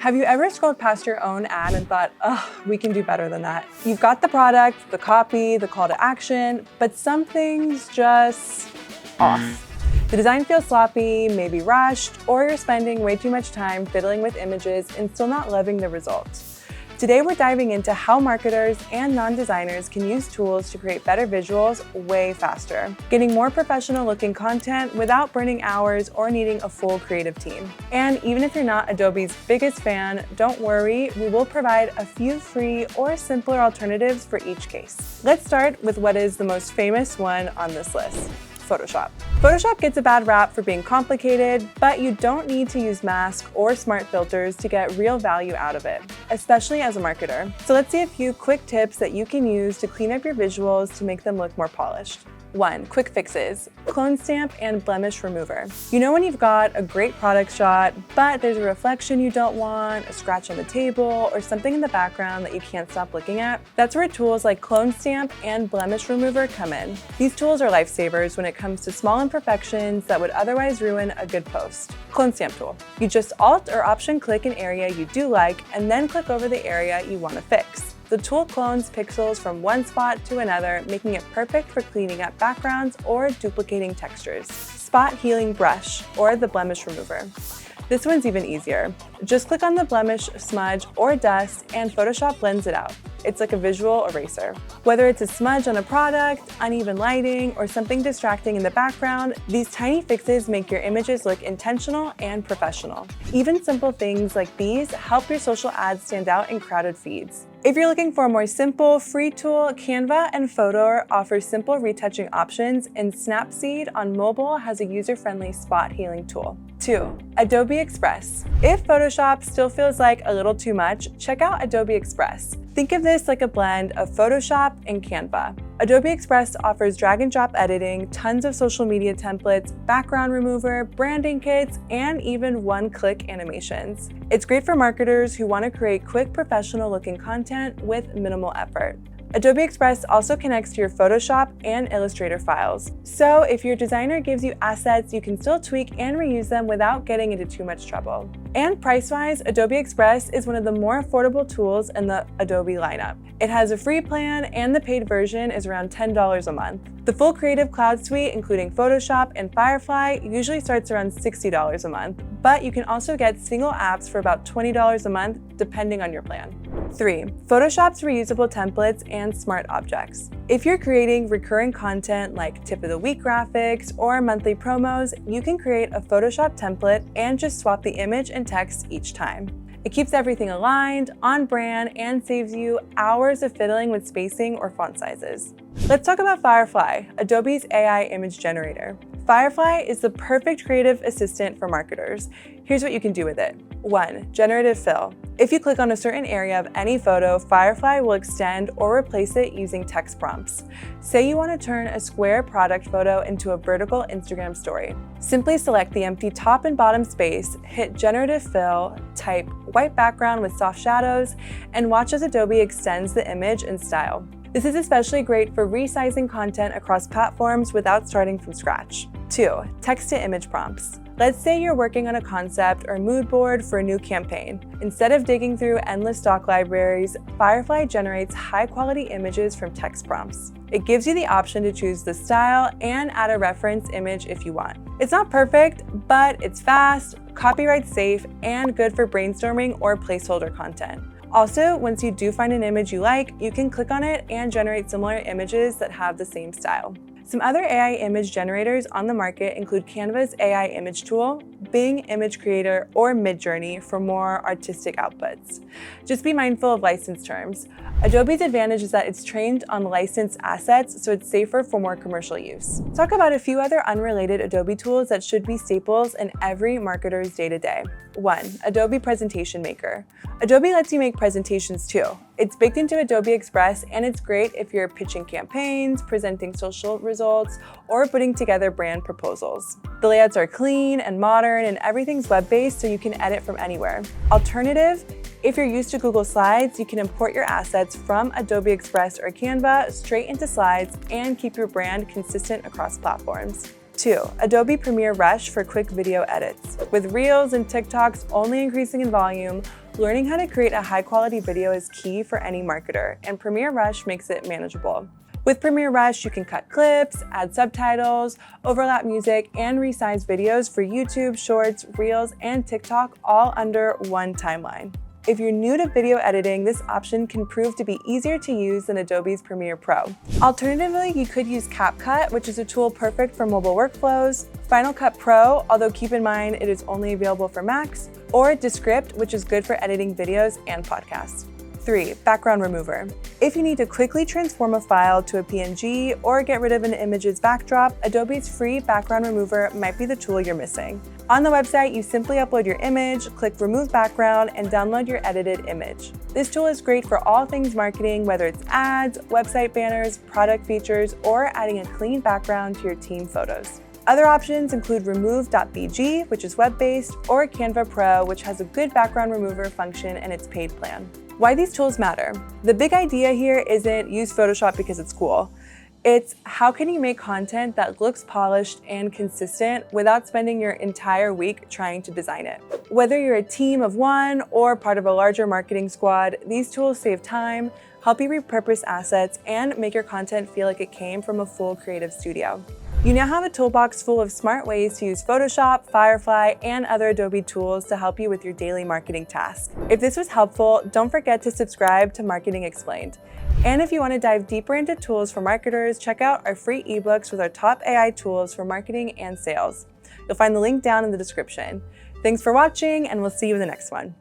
Have you ever scrolled past your own ad and thought, oh, we can do better than that? You've got the product, the copy, the call to action, but something's just off. The design feels sloppy, maybe rushed, or you're spending way too much time fiddling with images and still not loving the results. Today, we're diving into how marketers and non-designers can use tools to create better visuals way faster, getting more professional looking content without burning hours or needing a full creative team. And even if you're not Adobe's biggest fan, don't worry, we will provide a few free or simpler alternatives for each case. Let's start with what is the most famous one on this list: Photoshop. Photoshop gets a bad rap for being complicated, but you don't need to use mask or smart filters to get real value out of it, especially as a marketer. So let's see a few quick tips that you can use to clean up your visuals to make them look more polished. 1. Quick fixes: clone stamp and blemish remover. You know when you've got a great product shot, but there's a reflection you don't want, a scratch on the table, or something in the background that you can't stop looking at? That's where tools like clone stamp and blemish remover come in. These tools are lifesavers when it comes to small imperfections that would otherwise ruin a good post. Clone stamp tool. You just Alt or Option click an area you do like, and then click over the area you want to fix. The tool clones pixels from one spot to another, making it perfect for cleaning up backgrounds or duplicating textures. Spot healing brush, or the blemish remover. This one's even easier. Just click on the blemish, smudge, or dust, and Photoshop blends it out. It's like a visual eraser. Whether it's a smudge on a product, uneven lighting, or something distracting in the background, these tiny fixes make your images look intentional and professional. Even simple things like these help your social ads stand out in crowded feeds. If you're looking for a more simple, free tool, Canva and Photo offer simple retouching options, and Snapseed on mobile has a user-friendly spot healing tool. 2. Adobe Express. If Photoshop still feels like a little too much, check out Adobe Express. Think of this like a blend of Photoshop and Canva. Adobe Express offers drag and drop editing, tons of social media templates, background remover, branding kits, and even one-click animations. It's great for marketers who want to create quick, professional-looking content with minimal effort. Adobe Express also connects to your Photoshop and Illustrator files. So if your designer gives you assets, you can still tweak and reuse them without getting into too much trouble. And price-wise, Adobe Express is one of the more affordable tools in the Adobe lineup. It has a free plan, and the paid version is around $10 a month. The full Creative Cloud suite, including Photoshop and Firefly, usually starts around $60 a month, but you can also get single apps for about $20 a month, depending on your plan. 3. Photoshop's reusable templates and smart objects. If you're creating recurring content like tip of the week graphics or monthly promos, you can create a Photoshop template and just swap the image and text each time. It keeps everything aligned, on brand, and saves you hours of fiddling with spacing or font sizes. Let's talk about Firefly, Adobe's AI image generator. Firefly is the perfect creative assistant for marketers. Here's what you can do with it. 1. Generative fill. If you click on a certain area of any photo, Firefly will extend or replace it using text prompts. Say you want to turn a square product photo into a vertical Instagram story. Simply select the empty top and bottom space, hit Generative fill, type white background with soft shadows, and watch as Adobe extends the image and style. This is especially great for resizing content across platforms without starting from scratch. 2. Text-to-image prompts. Let's say you're working on a concept or mood board for a new campaign. Instead of digging through endless stock libraries, Firefly generates high-quality images from text prompts. It gives you the option to choose the style and add a reference image if you want. It's not perfect, but it's fast, copyright safe, and good for brainstorming or placeholder content. Also, once you do find an image you like, you can click on it and generate similar images that have the same style. Some other AI image generators on the market include Canva's AI image tool, Bing Image Creator, or Midjourney for more artistic outputs. Just be mindful of license terms. Adobe's advantage is that it's trained on licensed assets, so it's safer for more commercial use. Talk about a few other unrelated Adobe tools that should be staples in every marketer's day-to-day. 1. Adobe Presentation Maker. Adobe lets you make presentations too. It's baked into Adobe Express, and it's great if you're pitching campaigns, presenting social results, or putting together brand proposals. The layouts are clean and modern, and everything's web-based, so you can edit from anywhere. Alternative, if you're used to Google Slides, you can import your assets from Adobe Express or Canva straight into Slides and keep your brand consistent across platforms. 2. Adobe Premiere Rush for quick video edits. With Reels and TikToks only increasing in volume, Learning how to create a high-quality video is key for any marketer, and Premiere Rush makes it manageable. With Premiere Rush, you can cut clips, add subtitles, overlap music, and resize videos for YouTube, Shorts, Reels, and TikTok all under one timeline. If you're new to video editing, this option can prove to be easier to use than Adobe's Premiere Pro. Alternatively, you could use CapCut, which is a tool perfect for mobile workflows, Final Cut Pro, although keep in mind it is only available for Macs, or Descript, which is good for editing videos and podcasts. 3. Background remover. If you need to quickly transform a file to a PNG or get rid of an image's backdrop, Adobe's free background remover might be the tool you're missing. On the website, you simply upload your image, click Remove Background, and download your edited image. This tool is great for all things marketing, whether it's ads, website banners, product features, or adding a clean background to your team photos. Other options include remove.bg, which is web-based, or Canva Pro, which has a good background remover function in its paid plan. Why these tools matter. The big idea here isn't use Photoshop because it's cool. It's how can you make content that looks polished and consistent without spending your entire week trying to design it. Whether you're a team of one or part of a larger marketing squad, these tools save time, help you repurpose assets, and make your content feel like it came from a full creative studio. You now have a toolbox full of smart ways to use Photoshop, Firefly, and other Adobe tools to help you with your daily marketing tasks. If this was helpful, don't forget to subscribe to Marketing Explained. And if you want to dive deeper into tools for marketers, check out our free ebooks with our top AI tools for marketing and sales. You'll find the link down in the description. Thanks for watching, and we'll see you in the next one.